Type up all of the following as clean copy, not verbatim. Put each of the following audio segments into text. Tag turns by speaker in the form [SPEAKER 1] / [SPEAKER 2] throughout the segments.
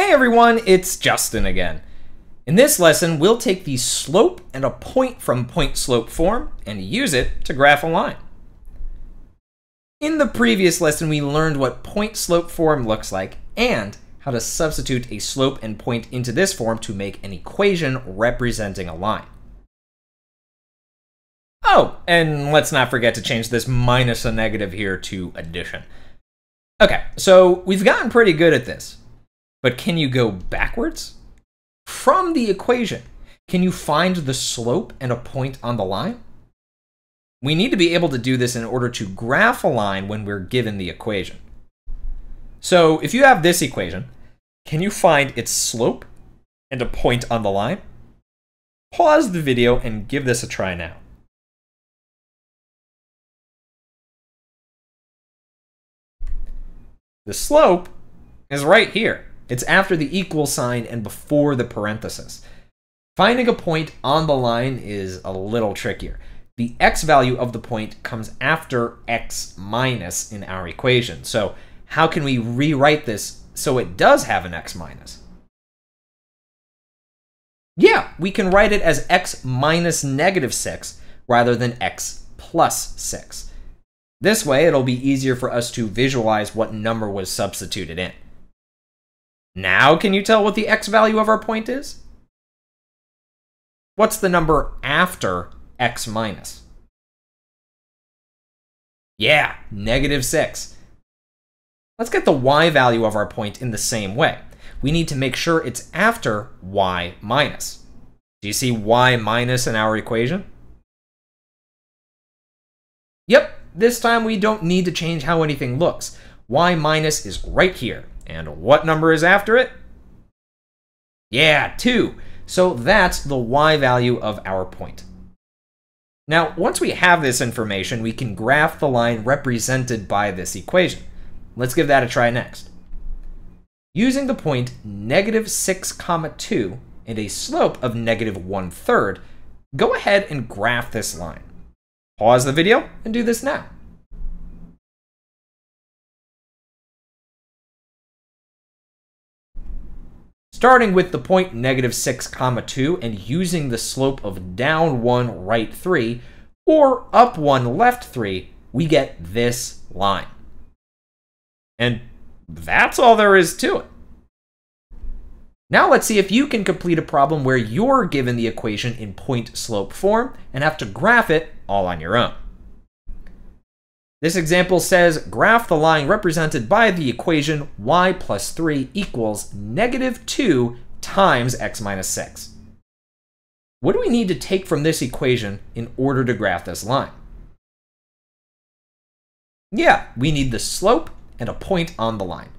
[SPEAKER 1] Hey everyone, it's Justin again. In this lesson, we'll take the slope and a point from point-slope form and use it to graph a line. In the previous lesson, we learned what point-slope form looks like and how to substitute a slope and point into this form to make an equation representing a line. Oh, and let's not forget to change this minus a negative here to addition. Okay, so we've gotten pretty good at this. But can you go backwards? From the equation, can you find the slope and a point on the line? We need to be able to do this in order to graph a line when we're given the equation. So if you have this equation, can you find its slope and a point on the line? Pause the video and give this a try now. The slope is right here. It's after the equal sign and before the parenthesis. Finding a point on the line is a little trickier. The x value of the point comes after x minus in our equation. So how can we rewrite this so it does have an x minus? Yeah, we can write it as x minus negative 6 rather than x plus 6. This way, it'll be easier for us to visualize what number was substituted in. Now, can you tell what the x value of our point is? What's the number after x minus? Yeah, negative 6. Let's get the y value of our point in the same way. We need to make sure it's after y minus. Do you see y minus in our equation? Yep, this time we don't need to change how anything looks. Y minus is right here. And what number is after it? Yeah, 2. So that's the y value of our point. Now, once we have this information, we can graph the line represented by this equation. Let's give that a try next. Using the point negative 6, 2 and a slope of negative 1/3, go ahead and graph this line. Pause the video and do this now. Starting with the point negative 6, 2 and using the slope of down 1, right 3, or up 1, left 3, we get this line. And that's all there is to it. Now let's see if you can complete a problem where you're given the equation in point-slope form and have to graph it all on your own. This example says, graph the line represented by the equation y plus 3 equals negative 2 times x minus 6. What do we need to take from this equation in order to graph this line? Yeah, we need the slope and a point on the line.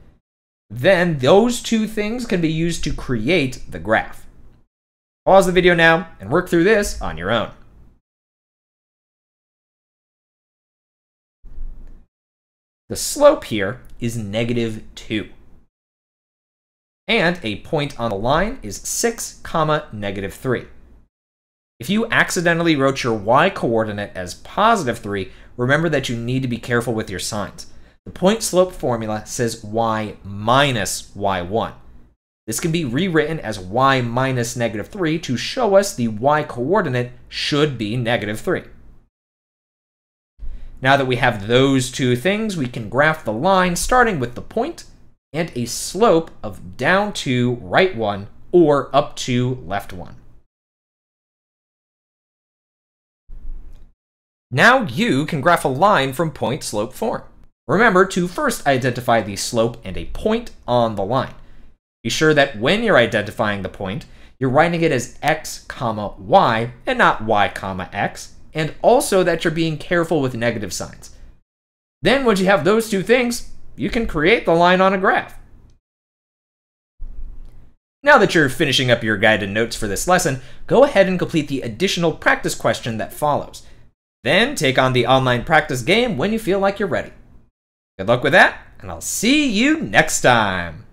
[SPEAKER 1] Then those two things can be used to create the graph. Pause the video now and work through this on your own. The slope here is negative 2. And a point on the line is 6, negative 3. If you accidentally wrote your y-coordinate as positive 3, remember that you need to be careful with your signs. The point-slope formula says y minus y1. This can be rewritten as y minus negative 3 to show us the y-coordinate should be negative 3. Now that we have those two things, we can graph the line starting with the point and a slope of down 2, right 1, or up 2, left 1. Now you can graph a line from point-slope form. Remember to first identify the slope and a point on the line. Be sure that when you're identifying the point, you're writing it as x, y, and not y, x, and also that you're being careful with negative signs. Then once you have those two things, you can create the line on a graph. Now that you're finishing up your guided notes for this lesson, go ahead and complete the additional practice question that follows. Then take on the online practice game when you feel like you're ready. Good luck with that, and I'll see you next time!